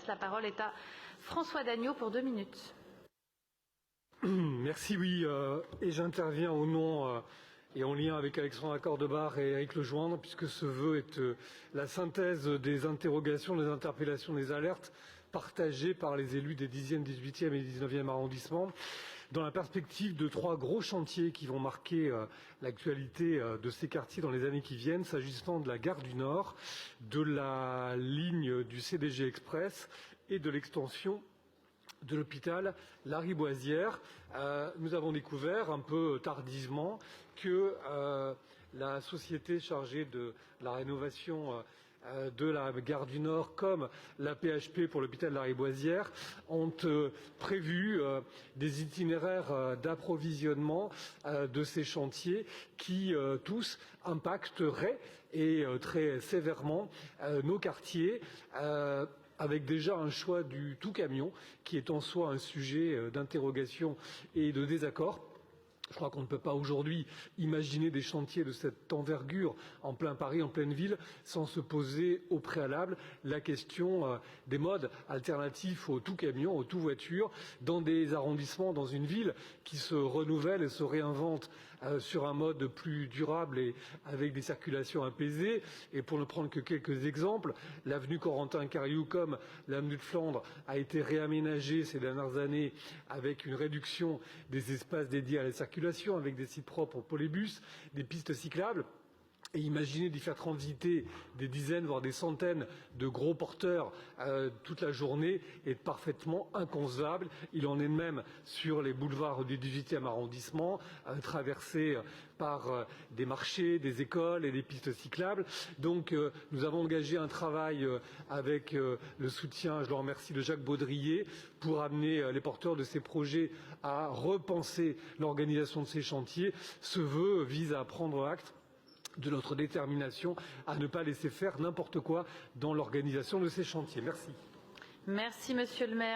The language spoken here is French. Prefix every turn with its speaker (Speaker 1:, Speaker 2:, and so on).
Speaker 1: La parole est à François Dagneau pour 2 minutes.
Speaker 2: Merci, oui. Et j'interviens au nom et en lien avec Alexandre Accordebar et Éric Lejoindre, puisque ce vœu est la synthèse des interrogations, des interpellations, des alertes partagées par les élus des 10e, 18e et 19e arrondissements, dans la perspective de 3 gros chantiers qui vont marquer l'actualité de ces quartiers dans les années qui viennent, s'agissant de la gare du Nord, de la ligne du CDG Express et de l'extension de l'hôpital Lariboisière. Nous avons découvert un peu tardivement que la société chargée de la rénovation de la gare du Nord comme la PHP pour l'hôpital Lariboisière ont prévu des itinéraires d'approvisionnement de ces chantiers qui tous impacteraient et très sévèrement nos quartiers, avec déjà un choix du tout camion, qui est en soi un sujet d'interrogation et de désaccord. Je crois qu'on ne peut pas aujourd'hui imaginer des chantiers de cette envergure en plein Paris, en pleine ville, sans se poser au préalable la question des modes alternatifs au tout camion, au tout voiture, dans des arrondissements, dans une ville qui se renouvelle et se réinvente sur un mode plus durable et avec des circulations apaisées. Et pour ne prendre que quelques exemples, l'avenue Corentin-Cariou comme l'avenue de Flandre a été réaménagée ces dernières années avec une réduction des espaces dédiés à la circulation, avec des sites propres pour les bus, des pistes cyclables. Et imaginer d'y faire transiter des dizaines, voire des centaines de gros porteurs toute la journée est parfaitement inconcevable. Il en est de même sur les boulevards du 18e arrondissement, traversés par des marchés, des écoles et des pistes cyclables. Donc nous avons engagé un travail avec le soutien, je le remercie, de Jacques Baudrier, pour amener les porteurs de ces projets à repenser l'organisation de ces chantiers. Ce vœu vise à prendre acte de notre détermination à ne pas laisser faire n'importe quoi dans l'organisation de ces chantiers. Merci.
Speaker 1: Merci, Monsieur le maire.